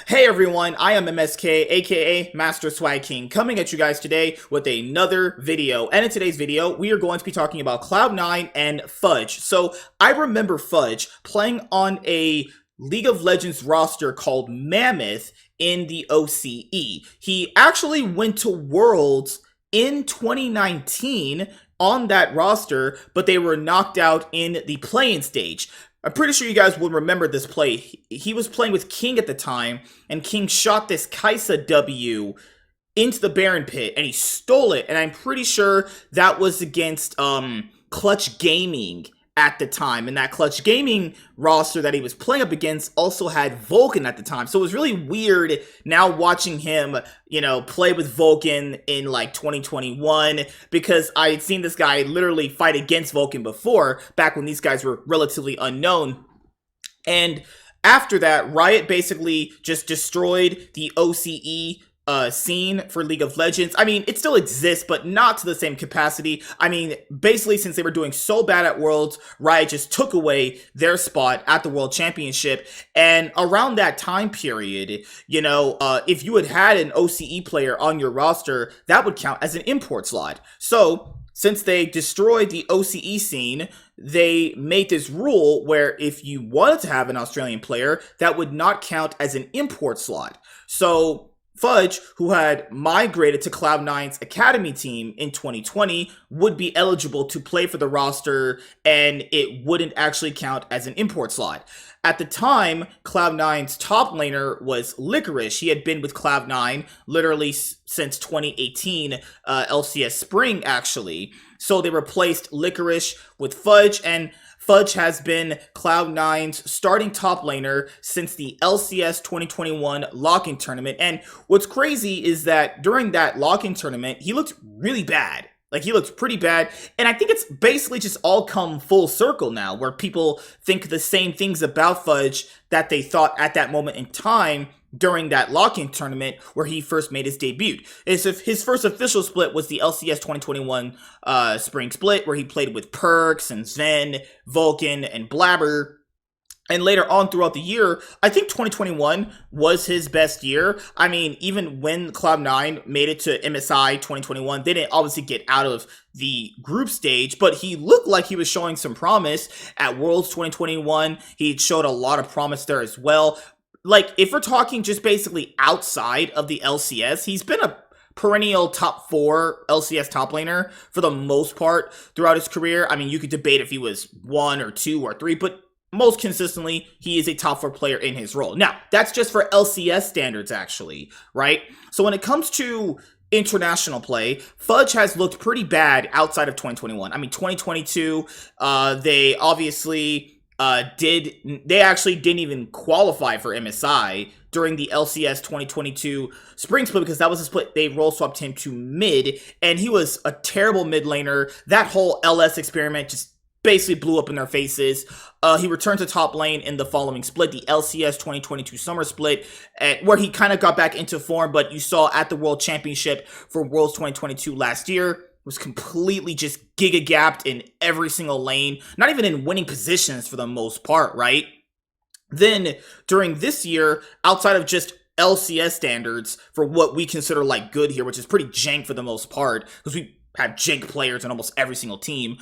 Hey everyone, I am MSK, aka Master Swag King, coming at you guys today with another video. And in today's video, we are going to be talking about Cloud9 and Fudge. So, I remember Fudge playing on a League of Legends roster called Mammoth in the OCE. He actually went to Worlds in 2019 on that roster, but they were knocked out in the play-in stage. I'm pretty sure you guys will remember this play. He was playing with King at the time, and King shot this Kaisa W into the Baron pit, and he stole it. And I'm pretty sure that was against Clutch Gaming at the time. And that Clutch Gaming roster that he was playing up against also had Vulcan at the time. So it was really weird now watching him, play with Vulcan in like 2021, because I had seen this guy literally fight against Vulcan before, back when these guys were relatively unknown. And after that, Riot basically just destroyed the OCE scene for League of Legends. I mean, it still exists, but not to the same capacity. I mean, basically, since they were doing so bad at Worlds, Riot just took away their spot at the World Championship. And around that time period, if you had an OCE player on your roster, that would count as an import slot. So, since they destroyed the OCE scene, they made this rule where if you wanted to have an Australian player, that would not count as an import slot. So, Fudge, who had migrated to Cloud9's academy team in 2020, would be eligible to play for the roster, and it wouldn't actually count as an import slot. At the time, Cloud9's top laner was Licorice. He had been with Cloud9 literally since 2018, LCS Spring, actually. So they replaced Licorice with Fudge, and Fudge has been Cloud9's starting top laner since the LCS 2021 lock-in tournament. And what's crazy is that during that lock-in tournament, he looked really bad. He looked pretty bad. And I think it's basically just all come full circle now, where people think the same things about Fudge that they thought at that moment in time during that lock-in tournament where he first made his debut. His first official split was the LCS 2021 spring split, where he played with Perks and Zen, Vulcan, and Blabber. And later on throughout the year, I think 2021 was his best year. I mean, even when Cloud9 made it to MSI 2021, they didn't obviously get out of the group stage, but he looked like he was showing some promise at Worlds 2021. He showed a lot of promise there as well. If we're talking just basically outside of the LCS, he's been a perennial top 4 LCS top laner for the most part throughout his career. I mean, you could debate if he was 1 or 2 or 3, but most consistently, he is a top 4 player in his role. Now, that's just for LCS standards, actually, right? So when it comes to international play, Fudge has looked pretty bad outside of 2021. I mean, 2022, they obviously they actually didn't even qualify for MSI during the LCS 2022 spring split, because that was a split they role swapped him to mid, and he was a terrible mid laner. That whole LS experiment just basically blew up in their faces. He returned to top lane in the following split, the LCS 2022 summer split, where he kind of got back into form, but you saw at the World Championship for Worlds 2022 last year, was completely just giga-gapped in every single lane, not even in winning positions for the most part, right? Then, during this year, outside of just LCS standards for what we consider good here, which is pretty jank for the most part, because we have jank players in almost every single team,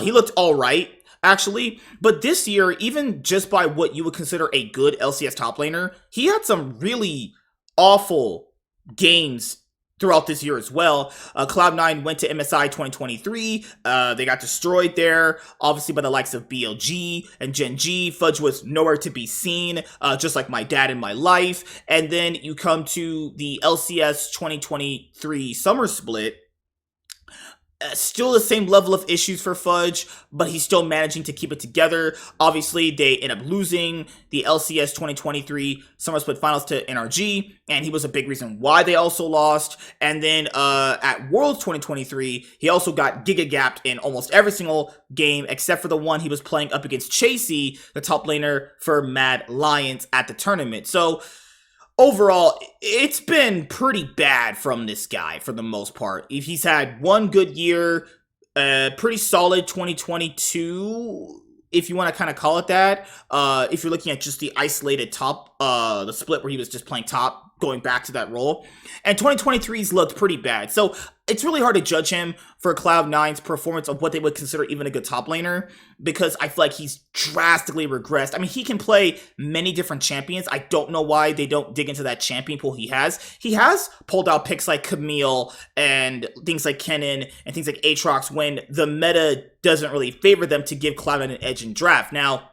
he looked alright, actually. But this year, even just by what you would consider a good LCS top laner, he had some really awful games throughout this year as well. Cloud9 went to MSI 2023. They got destroyed there, obviously by the likes of BLG and Gen G. Fudge was nowhere to be seen, just like my dad in my life. And then you come to the LCS 2023 summer split. Still the same level of issues for Fudge, but he's still managing to keep it together. Obviously, they end up losing the LCS 2023 Summer Split Finals to NRG, and he was a big reason why they also lost. And then at Worlds 2023, he also got giga-gapped in almost every single game, except for the one he was playing up against Chasey, the top laner for Mad Lions at the tournament. So, overall, it's been pretty bad from this guy for the most part. If he's had one good year, pretty solid 2022 if you want to kind of call it that. If you're looking at just the isolated top, the split where he was just playing top, going back to that role. And 2023's looked pretty bad. So it's really hard to judge him for Cloud9's performance of what they would consider even a good top laner, because I feel like he's drastically regressed. I mean, he can play many different champions. I don't know why they don't dig into that champion pool he has. He has pulled out picks like Camille and things like Kennen and things like Aatrox when the meta doesn't really favor them to give Cloud9 an edge in draft. Now,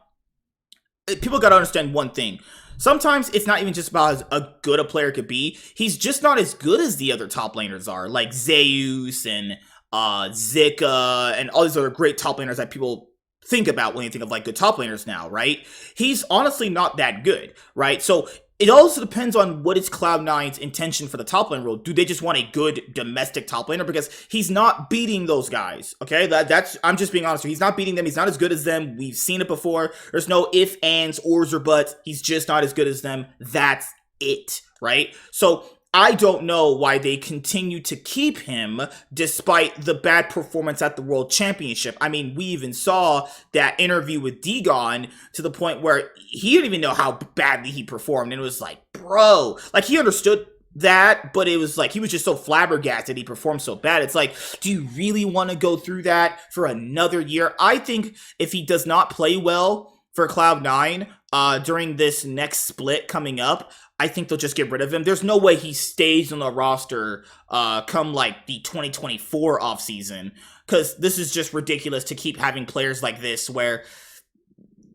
people got to understand one thing. Sometimes it's not even just about how good a player could be. He's just not as good as the other top laners are, like Zeus and Zika and all these other great top laners that people think about when you think of like good top laners now, right? He's honestly not that good, right? So it also depends on what is Cloud9's intention for the top lane role. Do they just want a good domestic top laner? Because he's not beating those guys, okay? That's I'm just being honest. He's not beating them. He's not as good as them. We've seen it before. There's no ifs, ands, ors, or buts. He's just not as good as them. That's it, right? So I don't know why they continue to keep him despite the bad performance at the World Championship. I mean, we even saw that interview with Degon to the point where he didn't even know how badly he performed. And it was like, bro, like he understood that, but it was like he was just so flabbergasted he performed so bad. It's like, do you really want to go through that for another year? I think if he does not play well for Cloud9 during this next split coming up, I think they'll just get rid of him. There's no way he stays on the roster come like the 2024 offseason, because this is just ridiculous to keep having players like this where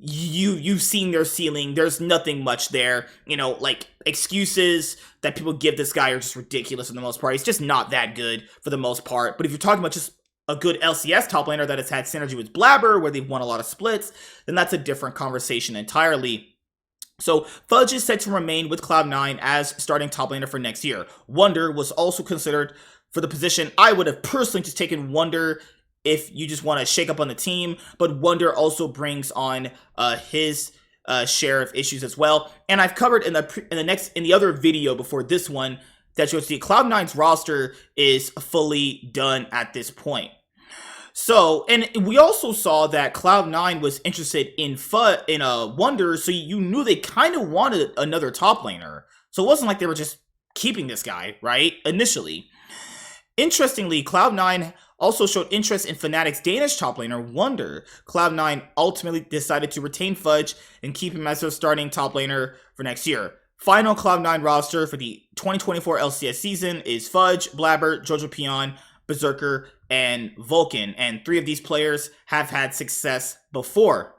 you've seen their ceiling. There's nothing much there. You know, like excuses that people give this guy are just ridiculous for the most part. He's just not that good for the most part. But if you're talking about just a good LCS top laner that has had synergy with Blabber, where they've won a lot of splits, then that's a different conversation entirely. So Fudge is set to remain with Cloud9 as starting top laner for next year. Wonder was also considered for the position. I would have personally just taken Wonder if you just want to shake up on the team, but Wonder also brings on his share of issues as well. And I've covered in the other video before this one that you'll see Cloud9's roster is fully done at this point. So, and we also saw that Cloud9 was interested in Wonder, so you knew they kind of wanted another top laner. So it wasn't like they were just keeping this guy, right, initially. Interestingly, Cloud9 also showed interest in Fnatic's Danish top laner, Wonder. Cloud9 ultimately decided to retain Fudge and keep him as their starting top laner for next year. Final Cloud9 roster for the 2024 LCS season is Fudge, Blabber, Jojo Pion, Berserker, and Vulcan, and 3 of these players have had success before.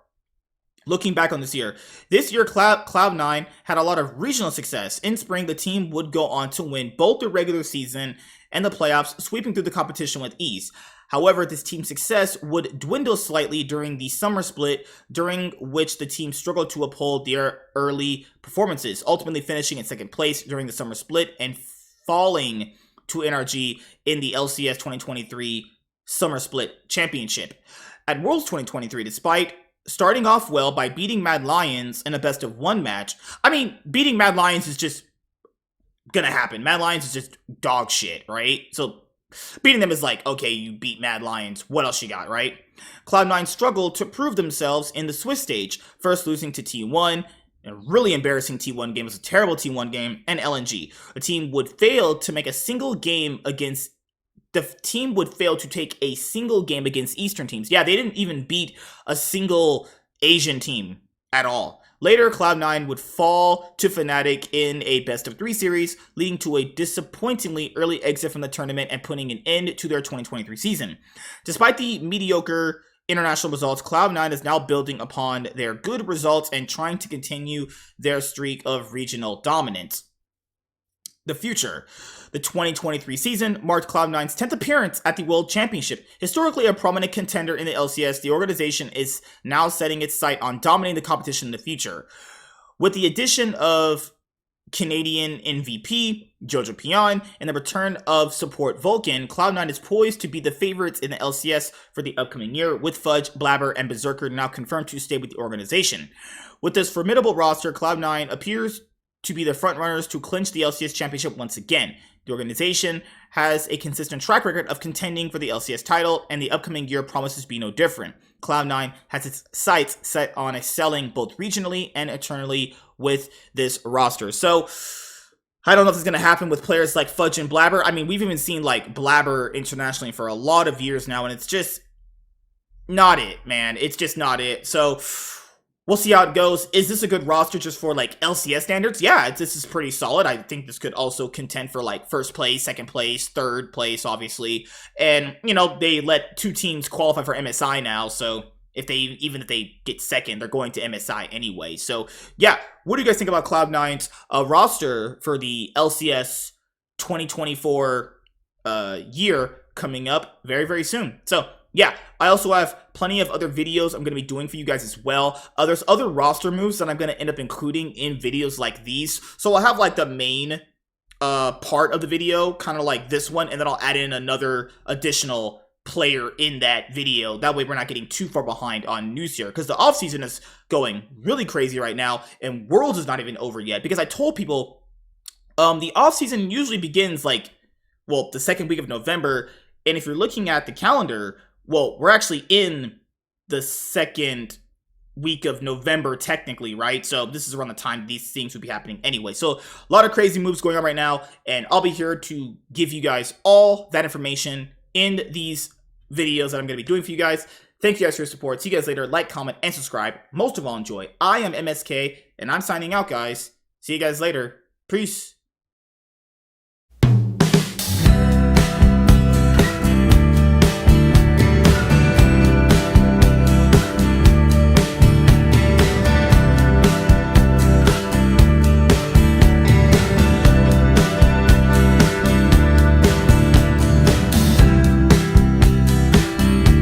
Looking back on this year Cloud9 had a lot of regional success. In spring, the team would go on to win both the regular season and the playoffs, sweeping through the competition with ease. However, this team's success would dwindle slightly during the summer split, during which the team struggled to uphold their early performances, ultimately finishing in second place during the summer split and falling to NRG in the LCS 2023 Summer Split Championship. At Worlds 2023, despite starting off well by beating Mad Lions in a best-of-1 match, I mean, beating Mad Lions is just gonna happen. Mad Lions is just dog shit, right? So beating them is like, okay, you beat Mad Lions, what else you got, right? Cloud9 struggled to prove themselves in the Swiss stage, first losing to T1, a really embarrassing T1 game. It was a terrible T1 game, and LNG. The team would fail to make a single game against take a single game against Eastern teams. Yeah, they didn't even beat a single Asian team at all. Later, Cloud9 would fall to Fnatic in a best-of-3 series, leading to a disappointingly early exit from the tournament and putting an end to their 2023 season. Despite the mediocre international results, Cloud9 is now building upon their good results and trying to continue their streak of regional dominance. The future. The 2023 season marked Cloud9's 10th appearance at the World Championship. Historically a prominent contender in the LCS, the organization is now setting its sight on dominating the competition in the future. With the addition of Canadian MVP, Jojo Pion, and the return of support Vulcan, Cloud9 is poised to be the favorites in the LCS for the upcoming year, with Fudge, Blabber, and Berserker now confirmed to stay with the organization. With this formidable roster, Cloud9 appears to be the frontrunners to clinch the LCS championship once again. The organization has a consistent track record of contending for the LCS title, and the upcoming year promises to be no different. Cloud9 has its sights set on excelling both regionally and eternally with this roster. So, I don't know if it's going to happen with players like Fudge and Blabber. I mean, we've even seen like Blabber internationally for a lot of years now, and it's just not it, man. It's just not it. So we'll see how it goes. Is this a good roster just for like LCS standards? Yeah, this is pretty solid. I think this could also contend for like first place, second place, third place, obviously. And, you know, they let 2 teams qualify for MSI now, so even if they get second, they're going to MSI anyway. So, yeah, what do you guys think about Cloud9's roster for the LCS 2024 year coming up very, very soon? So, yeah, I also have plenty of other videos I'm going to be doing for you guys as well. There's other roster moves that I'm going to end up including in videos like these. So I'll have like the main part of the video, kind of like this one, and then I'll add in another additional player in that video. That way we're not getting too far behind on news here, because the offseason is going really crazy right now, and Worlds is not even over yet, because I told people the offseason usually begins like, well, the second week of November, and if you're looking at the calendar, well, we're actually in the second week of November technically, right? So this is around the time these things would be happening anyway. So a lot of crazy moves going on right now, and I'll be here to give you guys all that information in these videos that I'm going to be doing for you guys. Thank you guys for your support. See you guys later. Like, comment, and subscribe. Most of all, enjoy. I am MSK, and I'm signing out, guys. See you guys later. Peace.